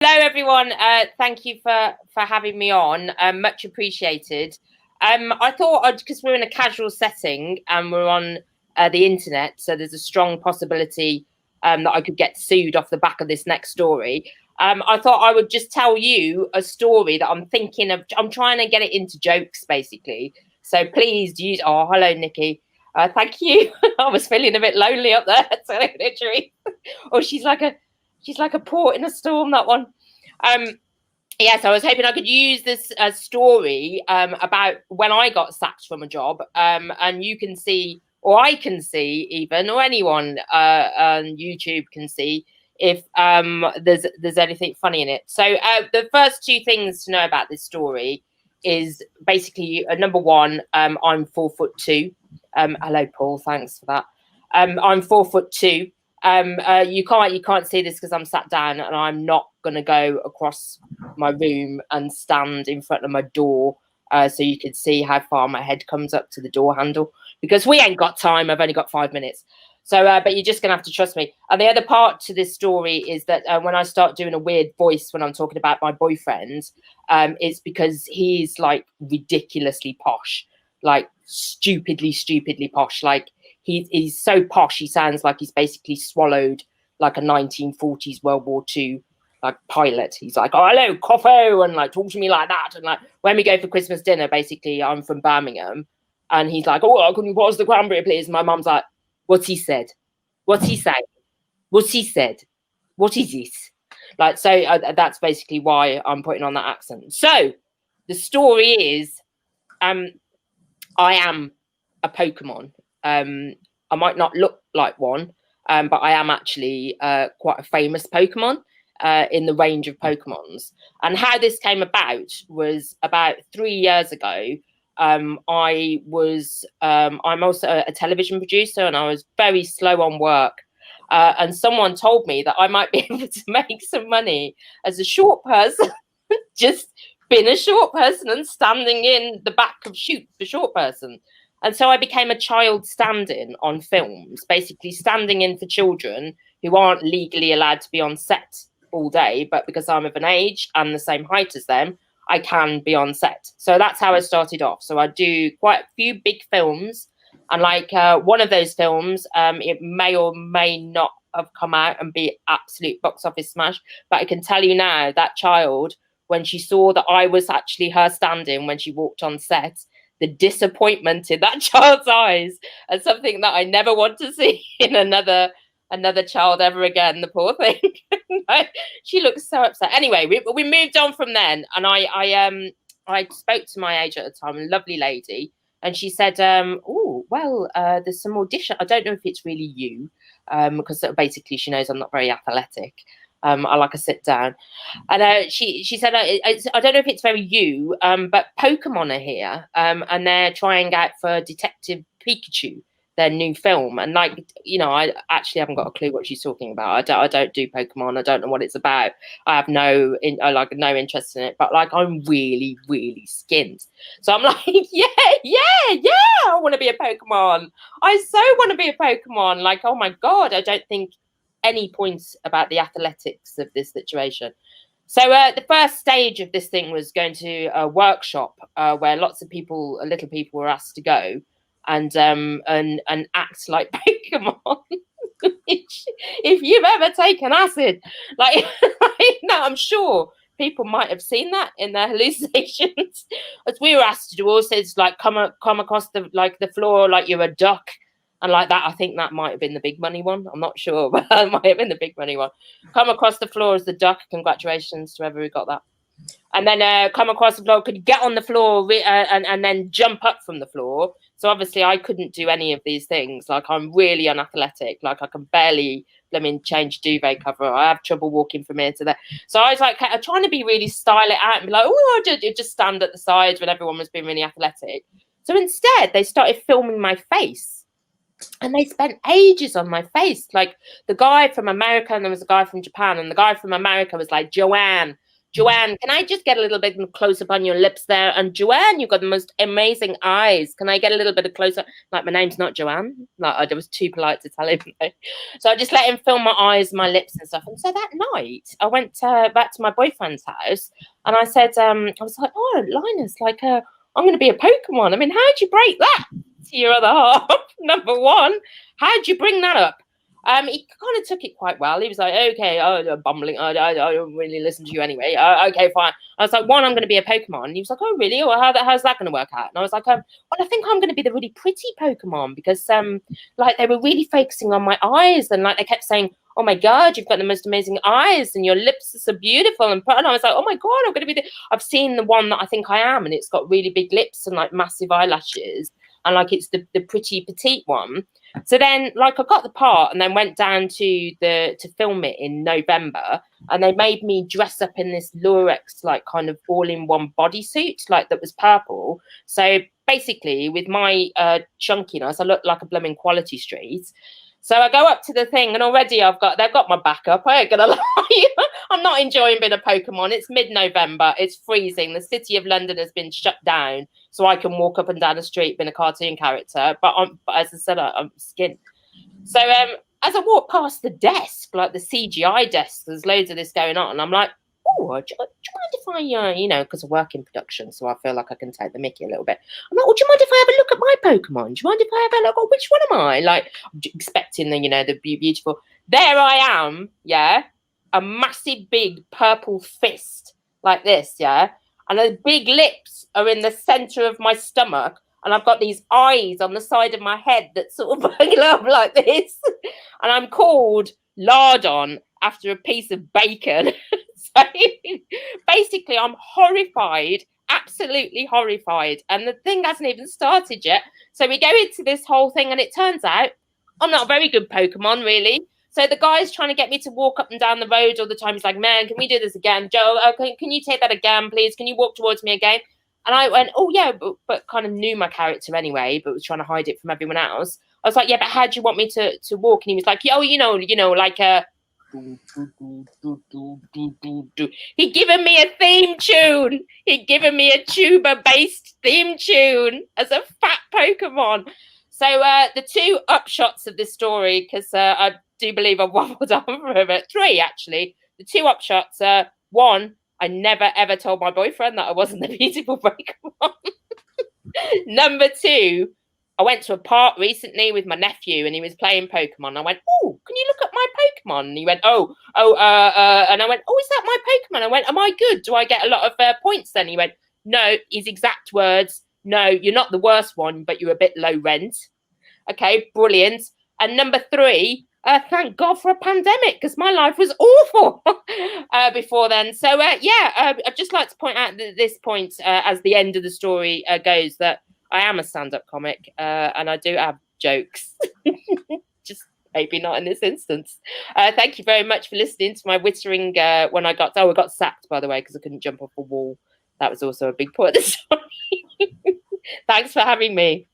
Hello, everyone. Thank you for having me on. Much appreciated. I thought, because we're in a casual setting and we're on the internet, so there's a strong possibility that I could get sued off the back of this next story. I thought I would just tell you a story that I'm thinking of. I'm trying to get it into jokes, basically. So please use. Oh, hello, Nikki. Thank you. I was feeling a bit lonely up there. So literally, oh, she's like a port in a storm. That one. Yes, I was hoping I could use this story about when I got sacked from a job, and you can see, or I can see, even, or anyone on YouTube can see if there's anything funny in it. So the first two things to know about this story is basically number one, I'm 4'2". Hello, Paul. Thanks for that. I'm 4'2". You can't see this because I'm sat down and I'm not going to go across my room and stand in front of my door so you can see how far my head comes up to the door handle, because we ain't got time. I've only got 5 minutes. So, but you're just going to have to trust me. And the other part to this story is that when I start doing a weird voice when I'm talking about my boyfriend, it's because he's like ridiculously posh, like stupidly posh. Like he's so posh, he sounds like he's basically swallowed like a 1940s World War II like pilot. He's like, oh, hello, Coffey, and like talk to me like that. And like when we go for Christmas dinner, basically, I'm from Birmingham, and he's like, oh, what's the cranberry, please? And my mum's like, what's he said? What's he saying? What's he said? What is this? Like, so that's basically why I'm putting on that accent. So the story is, I am a Pokemon. I might not look like one, but I am actually quite a famous Pokemon in the range of Pokemons. And how this came about was about 3 years ago. I'm also a television producer, and I was very slow on work. And someone told me that I might be able to make some money as a short person, just being a short person and standing in the back of shoot for short person. And so I became a child stand-in on films, basically standing in for children who aren't legally allowed to be on set all day, but because I'm of an age and the same height as them, I can be on set. So that's how I started off. So I do quite a few big films, and like one of those films, it may or may not have come out and be absolute box office smash, but I can tell you now that child, when she saw that I was actually her stand-in when she walked on set, the disappointment in that child's eyes, and something that I never want to see in another child ever again. The poor thing. She looks so upset. Anyway, we moved on from then, and I spoke to my agent at the time, a lovely lady, and she said, oh, well, there's some audition. I don't know if it's really you, because basically she knows I'm not very athletic. I like a sit down. And she said, I don't know if it's very you, but Pokemon are here, and they're trying out for Detective Pikachu, their new film. And like, you know, I actually haven't got a clue what she's talking about. I don't do Pokemon. I don't know what it's about. I have no interest in it, but like, I'm really, really skint. So I'm like, yeah, I want to be a Pokemon. I so want to be a Pokemon. Like, oh my God, I don't think any points about the athletics of this situation. So the first stage of this thing was going to a workshop where lots of people, little people, were asked to go and act like Pokemon. If you've ever taken acid, like no, I'm sure people might have seen that in their hallucinations. As we were asked to do also, it's like come across the floor like you're a duck. And like that, I think that might have been the big money one. I'm not sure, but it might have been the big money one. Come across the floor as the duck. Congratulations to whoever who got that. And then come across the floor. Could you get on the floor and then jump up from the floor? So obviously I couldn't do any of these things. Like, I'm really unathletic. Like, I can barely change duvet cover. I have trouble walking from here to there. So I was like, I'm trying to be really style it out and be like, oh, just stand at the side when everyone was being really athletic. So instead, they started filming my face. And they spent ages on my face. Like, the guy from America, and there was a guy from Japan, and the guy from America was like, Joanne, Joanne, can I just get a little bit close up on your lips there? And Joanne, you've got the most amazing eyes. Can I get a little bit of close up? Like, my name's not Joanne. Like, I was too polite to tell him. So I just let him film my eyes, my lips and stuff. And so that night, I went back to my boyfriend's house and I said, I was like, oh, Linus, like, I'm going to be a Pokemon. I mean, how'd you break that to your other half? Number one, how'd you bring that up? He kind of took it quite well. He was like, okay, bumbling. I don't really listen to you anyway. Okay, fine. I was like, one, I'm going to be a Pokemon. And he was like, oh, really? Well, how's that going to work out? And I was like, well, I think I'm going to be the really pretty Pokemon because, like, they were really focusing on my eyes. And, like, they kept saying, oh, my God, you've got the most amazing eyes and your lips are so beautiful. And I was like, oh, my God, I'm going to be I've seen the one that I think I am. And it's got really big lips and, like, massive eyelashes. And, like, it's the pretty petite one. So then, like, I got the part and then went down to film it in November, and they made me dress up in this Lurex, like, kind of all-in-one bodysuit, like, that was purple. So basically, with my chunkiness, I looked like a blooming Quality Street. So I go up to the thing, and already they've got my back up. I ain't gonna lie, I'm not enjoying being a Pokemon. It's mid-November, it's freezing. The city of London has been shut down, so I can walk up and down the street being a cartoon character. But as I said, I'm skint. So as I walk past the desk, like the CGI desk, there's loads of this going on, and I'm like, oh, do you mind if I, because I work in production, so I feel like I can take the mickey a little bit. I'm like, do you mind if I have a look at my Pokemon? Do you mind if I have a look? Oh, which one am I? Like, expecting the beautiful. There I am, yeah, a massive big purple fist like this, yeah, and the big lips are in the center of my stomach, and I've got these eyes on the side of my head that sort of buckle up like this, and I'm called Lardon after a piece of bacon. So basically, I'm horrified, absolutely horrified. And the thing hasn't even started yet. So we go into this whole thing, and it turns out I'm not a very good Pokemon, really. So the guy's trying to get me to walk up and down the road all the time. He's like, man, can we do this again? Joe, can you take that again, please? Can you walk towards me again? And I went, oh, yeah, but kind of knew my character anyway, but was trying to hide it from everyone else. I was like, yeah, but how do you want me to walk? And he was like, oh, like a... He'd given me a theme tune. He'd given me a tuba-based theme tune as a fat Pokemon. So the two upshots of this story, because I do believe I've waffled on for about 3, actually. The two upshots, one, I never, ever told my boyfriend that I wasn't the beautiful Pokemon. Number 2, I went to a park recently with my nephew and he was playing Pokemon. I went, oh, can you look at my Pokemon? And he went, and I went, oh, is that my Pokemon? I went, am I good? Do I get a lot of points then? He went, no, his exact words, no, you're not the worst one, but you're a bit low rent. Okay, brilliant. And number 3, thank God for a pandemic, because my life was awful before then. So, I'd just like to point out at this point, as the end of the story goes, that I am a stand-up comic, and I do have jokes. Just maybe not in this instance. Thank you very much for listening to my whittering when I got sacked, by the way, because I couldn't jump off a wall. That was also a big part of the story. Thanks for having me.